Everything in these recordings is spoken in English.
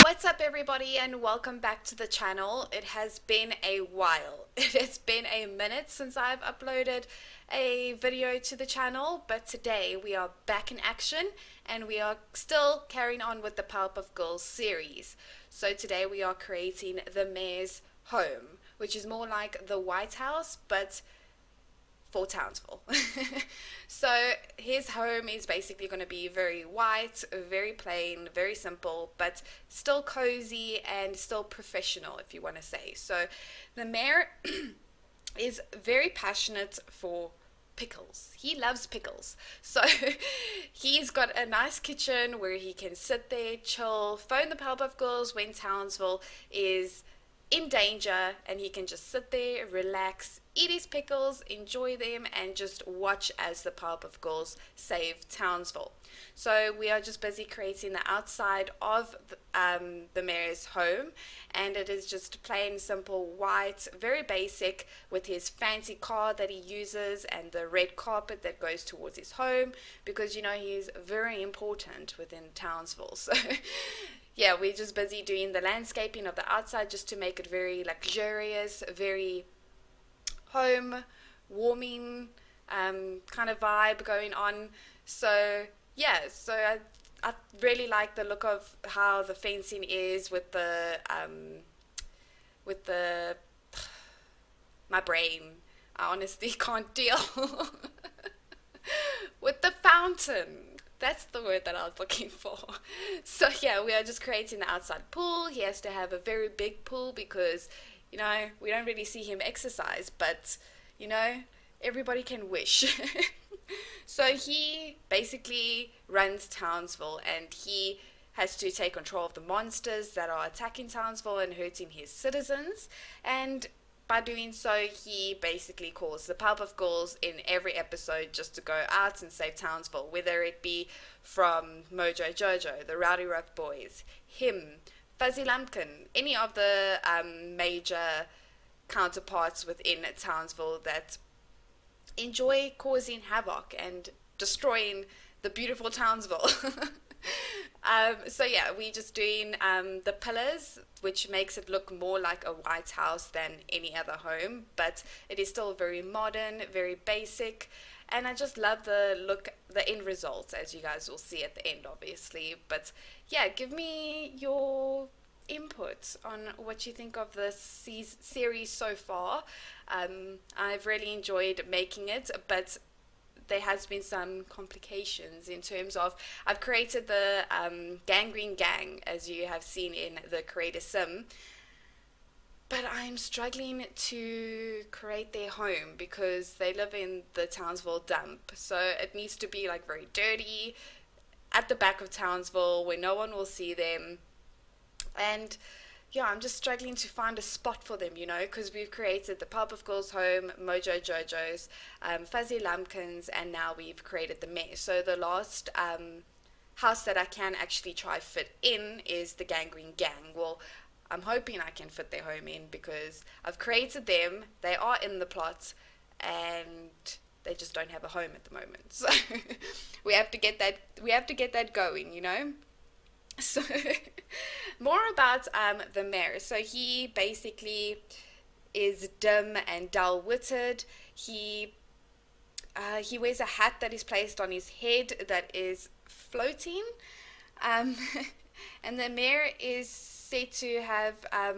What's up everybody and welcome back to the channel. It has been a while. It has been a minute since I've uploaded a video to the channel, but today we are back in action and we are still carrying on with the Powerpuff Girls series. So today we are creating the mayor's home, which is more like the White House but for Townsville. So his home is basically going to be very white, very plain, very simple, but still cozy and still professional, if you want to say. So the mayor is very passionate for pickles. He loves pickles. So he's got a nice kitchen where he can sit there, chill, phone the Powerpuff Girls when Townsville is in danger, and he can just sit there, relax, eat his pickles, enjoy them, and just watch as the Powerpuff Girls save Townsville. So we are just busy creating the outside of the mayor's home, and it is just plain simple white, very basic, with his fancy car that he uses and the red carpet that goes towards his home, because you know he's very important within Townsville. So yeah, we're just busy doing the landscaping of the outside just to make it very luxurious, very home warming kind of vibe going on. So yeah, so I really like the look of how the fencing is with the my brain. I honestly can't deal with the fountain. That's the word that I was looking for. So yeah, we are just creating the outside pool. He has to have a very big pool because, you know, we don't really see him exercise, but, you know, everybody can wish. So he basically runs Townsville, and he has to take control of the monsters that are attacking Townsville and hurting his citizens. And by doing so, he basically calls the Powerpuff Girls in every episode just to go out and save Townsville, whether it be from Mojo Jojo, the Rowdy Rough Boys, him, Fuzzy Lumpkin, any of the major counterparts within Townsville that enjoy causing havoc and destroying the beautiful Townsville. So yeah, we're just doing the pillars, which makes it look more like a White House than any other home, but it is still very modern, very basic, and I just love the look, the end result, as you guys will see at the end, obviously. But yeah, give me your input on what you think of this series so far. I've really enjoyed making it, but there has been some complications in terms of I've created the Gangrene Gang, as you have seen in the Creator Sim, but I'm struggling to create their home because they live in the Townsville dump. So it needs to be like very dirty at the back of Townsville where no one will see them. And yeah, I'm just struggling to find a spot for them, you know, because we've created the Powerpuff Girls home, Mojo Jojo's, Fuzzy Lumpkins, and now we've created the mayor. So the last house that I can actually try fit in is the Gangrene Gang. Well, I'm hoping I can fit their home in because I've created them. They are in the plot, and they just don't have a home at the moment. So we have to get that. We have to get that going, you know. So more about the mayor. So he basically is dim and dull-witted. He wears a hat that is placed on his head that is floating, and the mayor is said to have I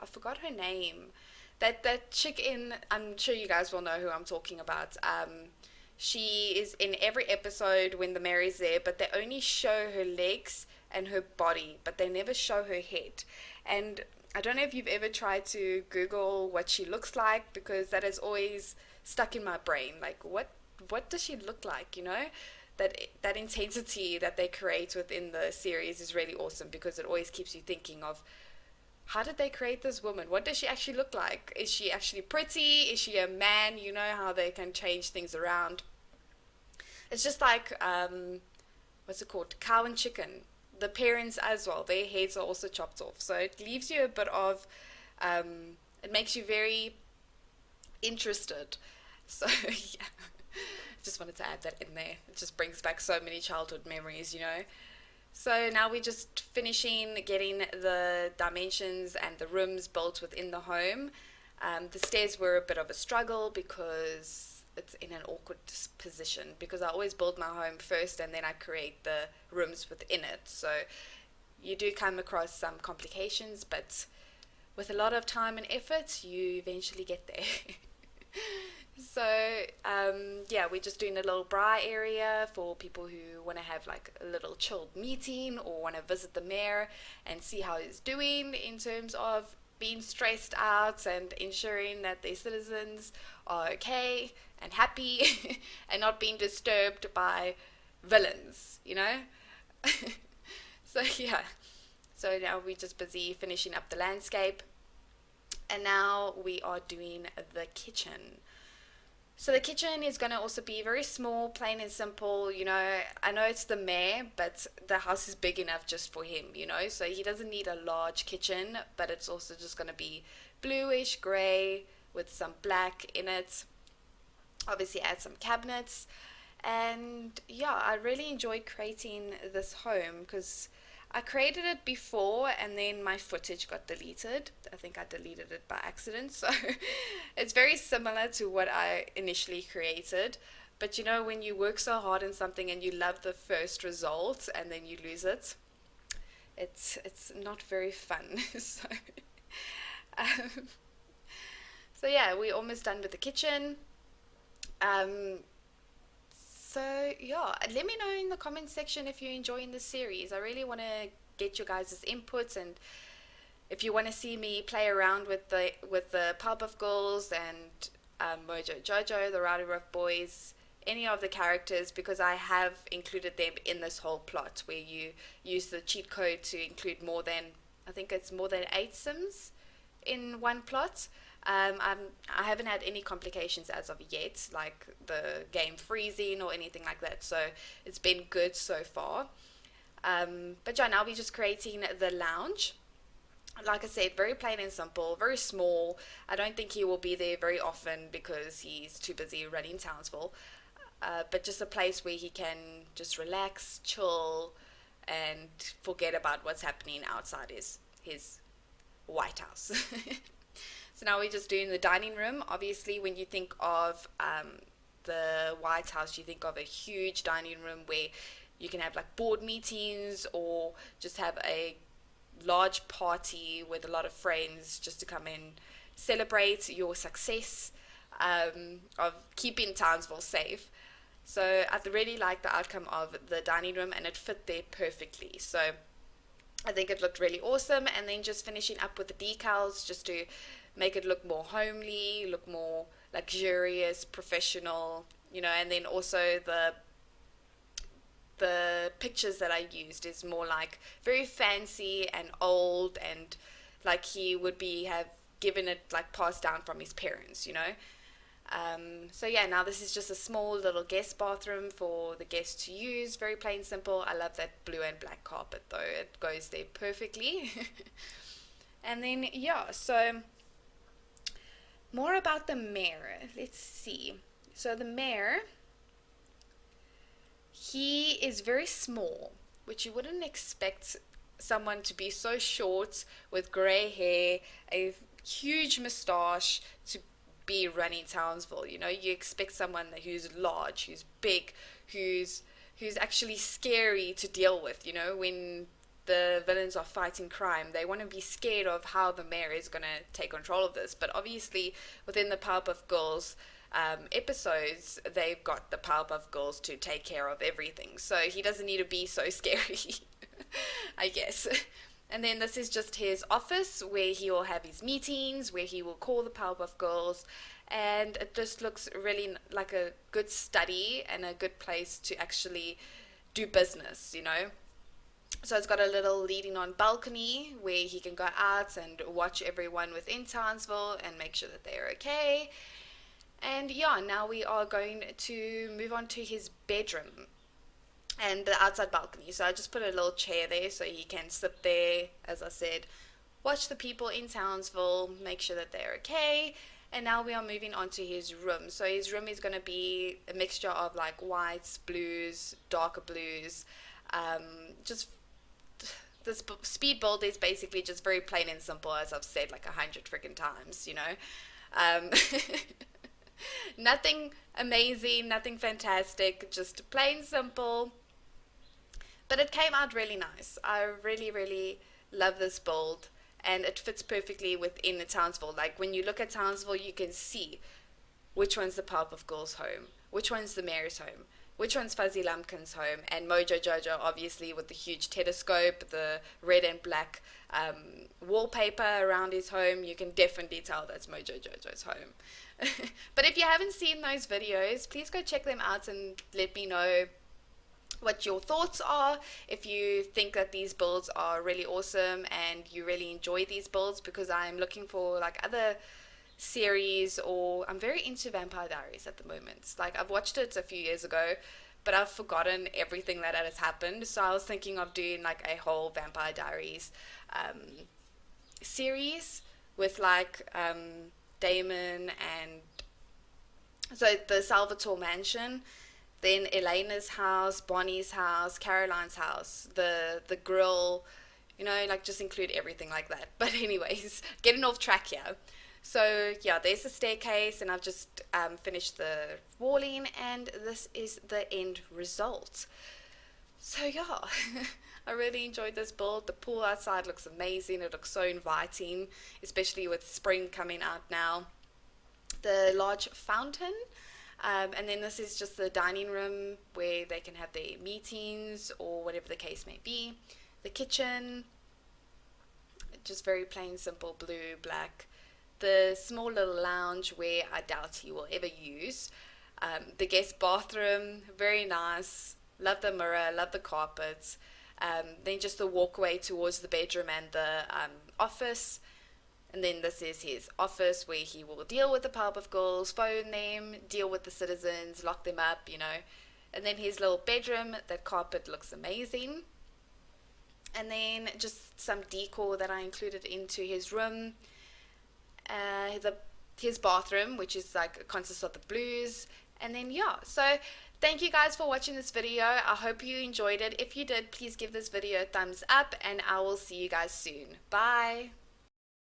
forgot her name. That chick in, I'm sure you guys will know who I'm talking about. She is in every episode when the mayor is there, but they only show her legs and her body, but they never show her head. And I don't know if you've ever tried to Google what she looks like, because that is always stuck in my brain. Like, what does she look like, you know? That intensity that they create within the series is really awesome, because it always keeps you thinking of, how did they create this woman? What does she actually look like? Is she actually pretty? Is she a man? You know how they can change things around. It's just like, what's it called? Cow and chicken. The parents as well, their heads are also chopped off. So it leaves you a bit of, it makes you very interested. So yeah, just wanted to add that in there. It just brings back so many childhood memories, you know. So now we're just finishing getting the dimensions and the rooms built within the home. The stairs were a bit of a struggle because it's in an awkward position because I always build my home first and then I create the rooms within it. So you do come across some complications, but with a lot of time and effort, you eventually get there. So, yeah, we're just doing a little bra area for people who want to have like a little chilled meeting or want to visit the mayor and see how he's doing in terms of being stressed out and ensuring that their citizens are okay and happy and not being disturbed by villains, you know? So, yeah. So now we're just busy finishing up the landscape. And now we are doing the kitchen. So the kitchen is going to also be very small, plain and simple. You know, I know it's the mayor, but the house is big enough just for him, you know. So he doesn't need a large kitchen, but it's also just going to be bluish gray with some black in it. Obviously add some cabinets. And yeah, I really enjoyed creating this home because I created it before and then my footage got deleted. I think I deleted it by accident. So it's very similar to what I initially created. But you know, when you work so hard on something and you love the first result and then you lose it, it's not very fun. So, um, so yeah, we're almost done with the kitchen. Um, So yeah, let me know in the comment section if you're enjoying this series. I really want to get your guys' inputs, and if you want to see me play around with the Powerpuff Girls and Mojo Jojo, the Rowdy Rough Boys, any of the characters, because I have included them in this whole plot where you use the cheat code to include more than, I think it's more than 8 Sims in one plot. I haven't had any complications as of yet, like the game freezing or anything like that. So it's been good so far. But yeah, now we're just creating the lounge. Like I said, very plain and simple, very small. I don't think he will be there very often because he's too busy running Townsville. But just a place where he can just relax, chill, and forget about what's happening outside his White House. So now we're just doing the dining room. Obviously, when you think of the White House, you think of a huge dining room where you can have like board meetings or just have a large party with a lot of friends just to come in, celebrate your success of keeping Townsville safe. So I really like the outcome of the dining room and it fit there perfectly. So I think it looked really awesome. And then just finishing up with the decals just to make it look more homely, look more luxurious, professional, you know. And then also the pictures that I used is more like very fancy and old and like he would be have given it like passed down from his parents, you know. So yeah, now this is just a small little guest bathroom for the guests to use. Very plain, simple. I love that blue and black carpet though. It goes there perfectly. And then yeah, so more about the mayor. Let's see. So the mayor, he is very small, which you wouldn't expect someone to be so short with grey hair, a huge moustache to be running Townsville. You know, you expect someone who's large, who's big, who's actually scary to deal with. You know, when the villains are fighting crime, they want to be scared of how the mayor is going to take control of this. But obviously, within the Powerpuff Girls episodes, they've got the Powerpuff Girls to take care of everything. So he doesn't need to be so scary, I guess. And then this is just his office where he will have his meetings, where he will call the Powerpuff Girls. And it just looks really like a good study and a good place to actually do business, you know. So it's got a little leading on balcony where he can go out and watch everyone within Townsville and make sure that they're okay. And yeah, now we are going to move on to his bedroom and the outside balcony. So I just put a little chair there so he can sit there, as I said, watch the people in Townsville, make sure that they're okay. And now we are moving on to his room. So his room is going to be a mixture of like whites, blues, darker blues, just this speed build is basically just very plain and simple, as I've said like 100 freaking times, you know. Um, Nothing amazing, nothing fantastic, just plain simple. But it came out really nice. I really, really love this build, and it fits perfectly within the Townsville. Like when you look at Townsville, you can see which one's the Powerpuff Girls' home, which one's the mayor's home, which one's Fuzzy Lumpkin's home, and Mojo Jojo, obviously, with the huge telescope, the red and black wallpaper around his home. You can definitely tell that's Mojo Jojo's home. But if you haven't seen those videos, please go check them out and let me know what your thoughts are, if you think that these builds are really awesome and you really enjoy these builds, because I'm looking for like other series, or I'm very into Vampire Diaries at the moment. Like I've watched it a few years ago, but I've forgotten everything that has happened, so I was thinking of doing like a whole Vampire Diaries series with like Damon, and so the Salvatore mansion, then Elena's house, Bonnie's house, Caroline's house, the grill, you know, like just include everything like that. But anyways, getting off track here. So yeah, there's the staircase, and I've just finished the walling, and this is the end result. So yeah, I really enjoyed this build. The pool outside looks amazing. It looks so inviting, especially with spring coming out now. The large fountain, and then this is just the dining room where they can have their meetings or whatever the case may be. The kitchen, just very plain simple blue, black. The small little lounge where I doubt he will ever use. The guest bathroom, very nice. Love the mirror, love the carpets. Then just the walkway towards the bedroom and the office. And then this is his office where he will deal with the Powerpuff Girls, phone them, deal with the citizens, lock them up, you know. And then his little bedroom, that carpet looks amazing. And then just some decor that I included into his room. His bathroom, which is like consists of the blues. And then yeah, so thank you guys for watching this video. I hope you enjoyed it. If you did, please give this video a thumbs up, and I will see you guys soon. Bye.